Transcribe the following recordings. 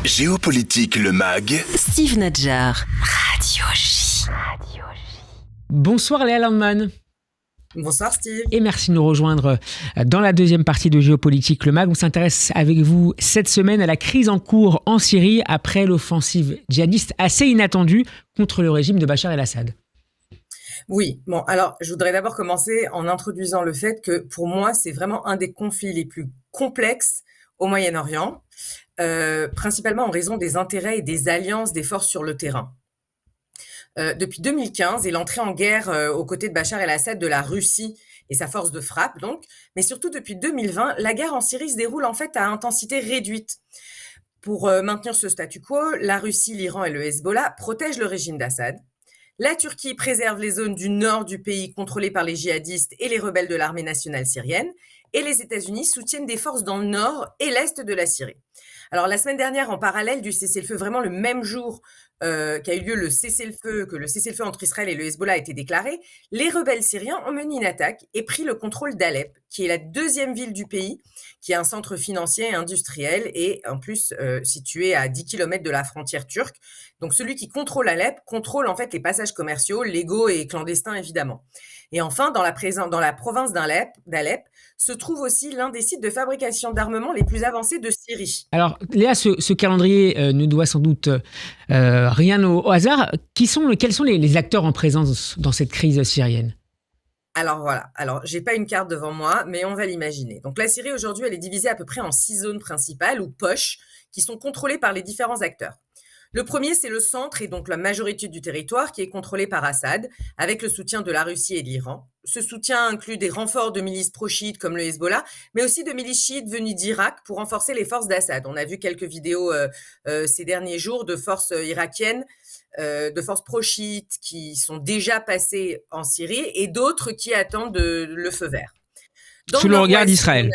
Géopolitique le MAG. Steve Nadjar, Radio J. Bonsoir Léa Landman. Bonsoir Steve. Et merci de nous rejoindre dans la deuxième partie de Géopolitique le MAG. On s'intéresse avec vous cette semaine à la crise en cours en Syrie après l'offensive djihadiste assez inattendue contre le régime de Bachar el-Assad. Oui, bon, alors je voudrais d'abord commencer en introduisant le fait que pour moi, c'est vraiment un des conflits les plus complexes au Moyen-Orient, principalement en raison des intérêts et des alliances des forces sur le terrain. Depuis 2015 et l'entrée en guerre aux côtés de Bachar el-Assad de la Russie et sa force de frappe donc, mais surtout depuis 2020, la guerre en Syrie se déroule en fait à intensité réduite. Pour maintenir ce statu quo, la Russie, l'Iran et le Hezbollah protègent le régime d'Assad. La Turquie préserve les zones du nord du pays contrôlées par les djihadistes et les rebelles de l'armée nationale syrienne. Et les États-Unis soutiennent des forces dans le nord et l'est de la Syrie. Alors la semaine dernière, en parallèle du cessez-le-feu, vraiment le même jour qu'a eu lieu le cessez-le-feu entre Israël et le Hezbollah a été déclaré, les rebelles syriens ont mené une attaque et pris le contrôle d'Alep, qui est la deuxième ville du pays, qui est un centre financier et industriel et en plus situé à 10 km de la frontière turque. Donc celui qui contrôle Alep contrôle en fait les passages commerciaux, légaux et clandestins évidemment. Et enfin, dans la province d'Alep se trouve aussi l'un des sites de fabrication d'armement les plus avancés de Syrie. Alors Léa, ce calendrier ne doit sans doute rien au hasard. Quels sont les acteurs en présence dans cette crise syrienne ? Alors voilà, j'ai pas une carte devant moi, mais on va l'imaginer. Donc la Syrie aujourd'hui, elle est divisée à peu près en 6 zones principales ou poches qui sont contrôlées par les différents acteurs. Le premier, c'est le centre et donc la majorité du territoire qui est contrôlé par Assad, avec le soutien de la Russie et de l'Iran. Ce soutien inclut des renforts de milices pro-chiites comme le Hezbollah, mais aussi de milices chiites venues d'Irak pour renforcer les forces d'Assad. On a vu quelques vidéos ces derniers jours de forces irakiennes, de forces pro-chiites qui sont déjà passées en Syrie et d'autres qui attendent le feu vert. Sous le regard d'Israël.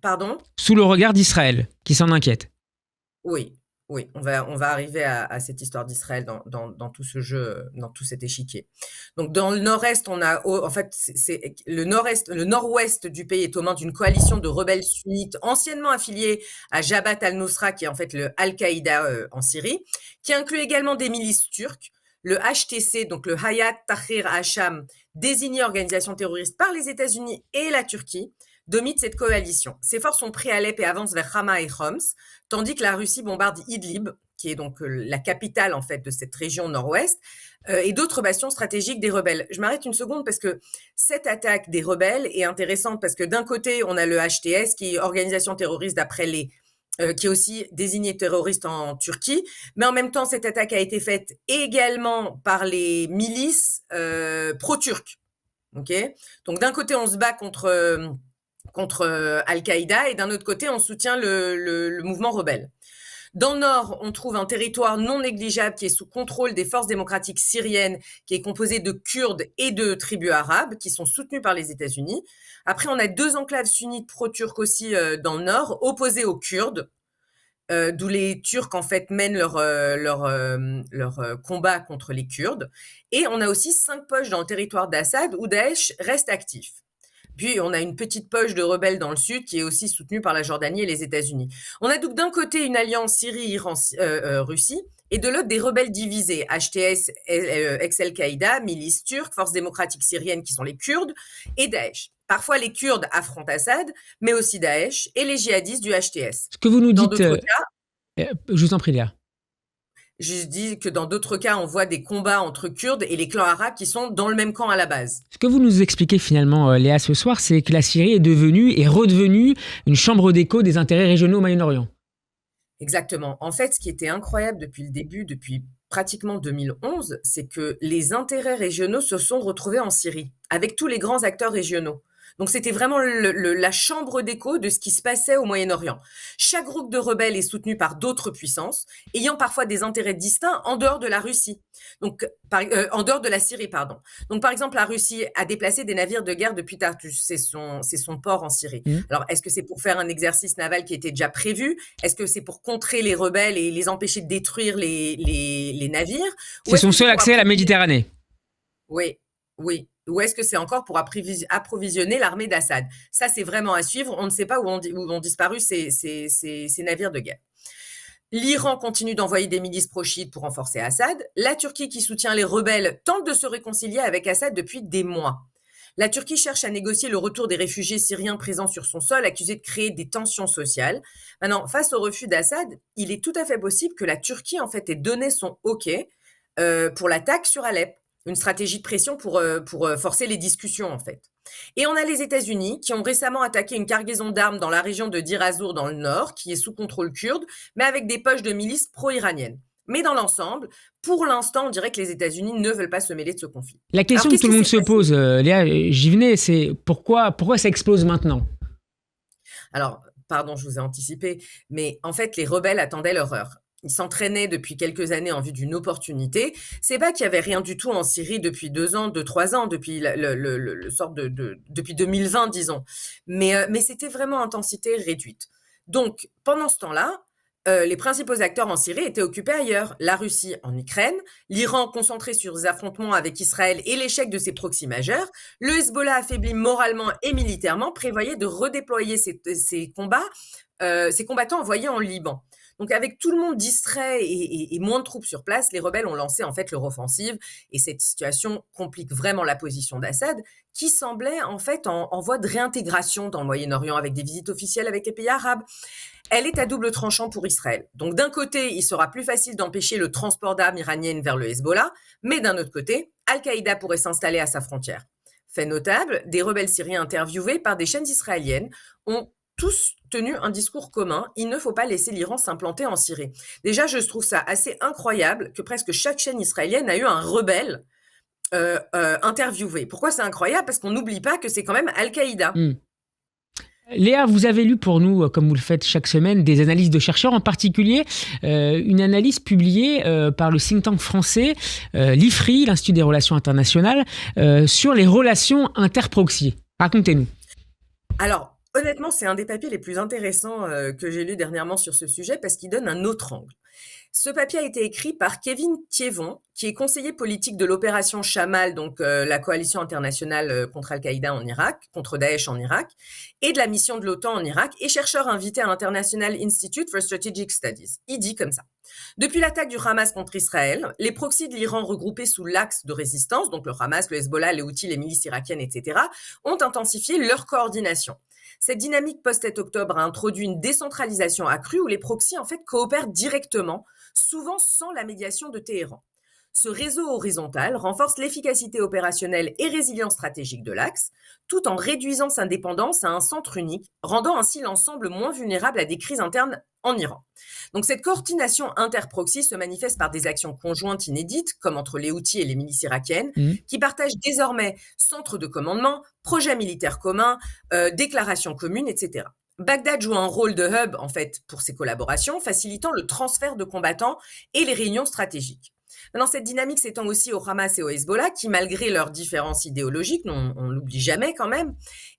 Pardon ? Sous le regard d'Israël, qui s'en inquiète. Oui, on va arriver à cette histoire d'Israël dans tout ce jeu, dans tout cet échiquier. Donc dans le nord-est, on a en fait c'est le nord-ouest du pays est aux mains d'une coalition de rebelles sunnites anciennement affiliés à Jabhat al-Nusra, qui est en fait le Al-Qaïda en Syrie, qui inclut également des milices turques, le HTC, donc le Hayat Tahrir Hasham, désigné organisation terroriste par les États-Unis et la Turquie, domine cette coalition. Ces forces sont prises à Alep et avancent vers Hama et Homs, tandis que la Russie bombarde Idlib, qui est donc la capitale en fait de cette région nord-ouest, et d'autres bastions stratégiques des rebelles. Je m'arrête une seconde parce que cette attaque des rebelles est intéressante parce que d'un côté, on a le HTS, qui est organisation terroriste d'après qui est aussi désigné terroriste en Turquie, mais en même temps, cette attaque a été faite également par les milices pro-turques. Okay ? Donc d'un côté, on se bat contre Al-Qaïda et d'un autre côté, on soutient le mouvement rebelle. Dans le nord, on trouve un territoire non négligeable qui est sous contrôle des forces démocratiques syriennes, qui est composé de Kurdes et de tribus arabes qui sont soutenues par les États-Unis. Après, on a 2 enclaves sunnites pro-turques aussi dans le nord, opposées aux Kurdes, d'où les Turcs en fait mènent leur combat contre les Kurdes. Et on a aussi 5 poches dans le territoire d'Assad où Daesh reste actif. Puis, on a une petite poche de rebelles dans le sud qui est aussi soutenue par la Jordanie et les États-Unis. On a donc d'un côté une alliance Syrie-Iran-Russie et de l'autre des rebelles divisés, HTS, ex-Al-Qaïda, milices turques, forces démocratiques syriennes qui sont les Kurdes et Daesh. Parfois, les Kurdes affrontent Assad, mais aussi Daesh et les djihadistes du HTS. Ce que vous nous Dans dites... d'autres cas, je vous en prie, Léa. je dis que dans d'autres cas, on voit des combats entre Kurdes et les clans arabes qui sont dans le même camp à la base. Ce que vous nous expliquez finalement, Léa, ce soir, c'est que la Syrie est redevenue une chambre d'écho des intérêts régionaux au Moyen-Orient. Exactement. En fait, ce qui était incroyable depuis le début, depuis pratiquement 2011, c'est que les intérêts régionaux se sont retrouvés en Syrie, avec tous les grands acteurs régionaux. Donc c'était vraiment la chambre d'écho de ce qui se passait au Moyen-Orient. Chaque groupe de rebelles est soutenu par d'autres puissances, ayant parfois des intérêts distincts en dehors de la Russie. Donc, en dehors de la Syrie, pardon. Donc, par exemple, la Russie a déplacé des navires de guerre depuis Tartus, c'est son port en Syrie. Alors, est-ce que c'est pour faire un exercice naval qui était déjà prévu ? Est-ce que c'est pour contrer les rebelles et les empêcher de détruire les navires ? C'est son seul accès à la Méditerranée. Oui. Ou est-ce que c'est encore pour approvisionner l'armée d'Assad ? Ça, c'est vraiment à suivre. On ne sait pas où ont disparu ces navires de guerre. L'Iran continue d'envoyer des milices pro-chiites pour renforcer Assad. La Turquie, qui soutient les rebelles, tente de se réconcilier avec Assad depuis des mois. La Turquie cherche à négocier le retour des réfugiés syriens présents sur son sol, accusés de créer des tensions sociales. Maintenant, face au refus d'Assad, il est tout à fait possible que la Turquie, en fait, ait donné son OK pour l'attaque sur Alep. Une stratégie de pression pour forcer les discussions, en fait. Et on a les États-Unis qui ont récemment attaqué une cargaison d'armes dans la région de Deir ez-Zor dans le nord, qui est sous contrôle kurde, mais avec des poches de milices pro-iraniennes. Mais dans l'ensemble, pour l'instant, on dirait que les États-Unis ne veulent pas se mêler de ce conflit. La question Alors, que tout le monde se pose, Léa, j'y venais, c'est pourquoi ça explose maintenant ? Alors, pardon, je vous ai anticipé, mais en fait, les rebelles attendaient leur heure. Ils s'entraînaient depuis quelques années en vue d'une opportunité. C'est pas qu'il y avait rien du tout en Syrie depuis 2 ans, 3 ans, depuis depuis 2020, disons. Mais c'était vraiment intensité réduite. Donc, pendant ce temps-là, les principaux acteurs en Syrie étaient occupés ailleurs. La Russie en Ukraine, l'Iran concentré sur les affrontements avec Israël et l'échec de ses proxys majeurs, le Hezbollah affaibli moralement et militairement prévoyait de redéployer ses combattants envoyés en Liban. Donc avec tout le monde distrait et moins de troupes sur place, les rebelles ont lancé en fait leur offensive et cette situation complique vraiment la position d'Assad qui semblait en fait en voie de réintégration dans le Moyen-Orient avec des visites officielles avec les pays arabes. Elle est à double tranchant pour Israël. Donc d'un côté, il sera plus facile d'empêcher le transport d'armes iraniennes vers le Hezbollah, mais d'un autre côté, Al-Qaïda pourrait s'installer à sa frontière. Fait notable, des rebelles syriens interviewés par des chaînes israéliennes ont tous tenu un discours commun, il ne faut pas laisser l'Iran s'implanter en Syrie. Déjà, je trouve ça assez incroyable que presque chaque chaîne israélienne a eu un rebelle interviewé. Pourquoi c'est incroyable ? Parce qu'on n'oublie pas que c'est quand même Al-Qaïda. Léa, vous avez lu pour nous, comme vous le faites chaque semaine, des analyses de chercheurs, en particulier une analyse publiée par le think tank français, l'IFRI, l'Institut des Relations Internationales, sur les relations interproxy. Racontez-nous. Alors, honnêtement, c'est un des papiers les plus intéressants que j'ai lu dernièrement sur ce sujet parce qu'il donne un autre angle. Ce papier a été écrit par Kevin Thiévon, qui est conseiller politique de l'opération Chamal, donc la coalition internationale contre Al-Qaïda en Irak, contre Daesh en Irak, et de la mission de l'OTAN en Irak, et chercheur invité à l'International Institute for Strategic Studies. Il dit comme ça. Depuis l'attaque du Hamas contre Israël, les proxys de l'Iran regroupés sous l'axe de résistance, donc le Hamas, le Hezbollah, les Houthis, les milices irakiennes, etc., ont intensifié leur coordination. Cette dynamique post-7 octobre a introduit une décentralisation accrue où les proxys en fait coopèrent directement, souvent sans la médiation de Téhéran. Ce réseau horizontal renforce l'efficacité opérationnelle et résilience stratégique de l'axe, tout en réduisant sa dépendance à un centre unique, rendant ainsi l'ensemble moins vulnérable à des crises internes en Iran. Donc cette coordination interproxy se manifeste par des actions conjointes inédites, comme entre les Houthis et les milices irakiennes, qui partagent désormais centres de commandement, projets militaires communs, déclarations communes, etc. Bagdad joue un rôle de hub, en fait, pour ces collaborations, facilitant le transfert de combattants et les réunions stratégiques. Maintenant, cette dynamique s'étend aussi au Hamas et au Hezbollah, qui, malgré leurs différences idéologiques, on l'oublie jamais quand même,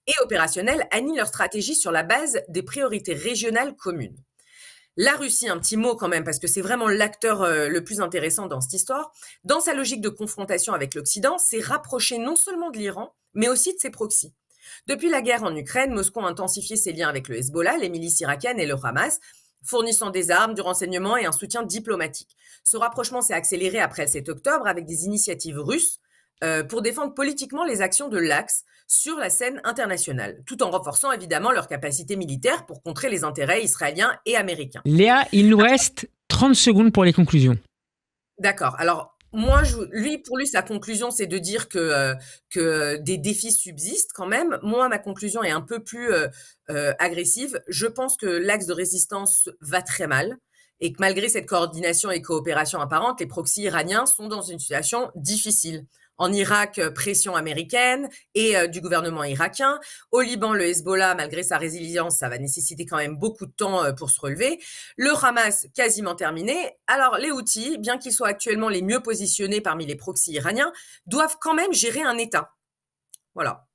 et opérationnelles, annient leur stratégie sur la base des priorités régionales communes. La Russie, un petit mot quand même, parce que c'est vraiment l'acteur le plus intéressant dans cette histoire, dans sa logique de confrontation avec l'Occident, s'est rapproché non seulement de l'Iran, mais aussi de ses proxys. Depuis la guerre en Ukraine, Moscou a intensifié ses liens avec le Hezbollah, les milices irakiennes et le Hamas, fournissant des armes, du renseignement et un soutien diplomatique. Ce rapprochement s'est accéléré après le 7 octobre avec des initiatives russes pour défendre politiquement les actions de l'Axe sur la scène internationale, tout en renforçant évidemment leur capacité militaire pour contrer les intérêts israéliens et américains. Léa, il nous reste 30 secondes pour les conclusions. D'accord. Alors, pour lui, sa conclusion, c'est de dire que des défis subsistent quand même. Moi, ma conclusion est un peu plus agressive. Je pense que l'axe de résistance va très mal et que malgré cette coordination et coopération apparente, les proxys iraniens sont dans une situation difficile. En Irak, pression américaine et du gouvernement irakien. Au Liban, le Hezbollah, malgré sa résilience, ça va nécessiter quand même beaucoup de temps pour se relever. Le Hamas, quasiment terminé. Alors, les Houthis, bien qu'ils soient actuellement les mieux positionnés parmi les proxys iraniens, doivent quand même gérer un État. Voilà.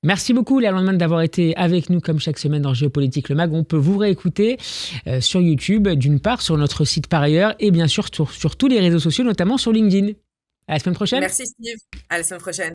Merci beaucoup, Léa Landman, d'avoir été avec nous comme chaque semaine dans Géopolitique le Mag. On peut vous réécouter sur YouTube, d'une part, sur notre site par ailleurs, et bien sûr sur tous les réseaux sociaux, notamment sur LinkedIn. À la semaine prochaine. Merci Steve. À la semaine prochaine.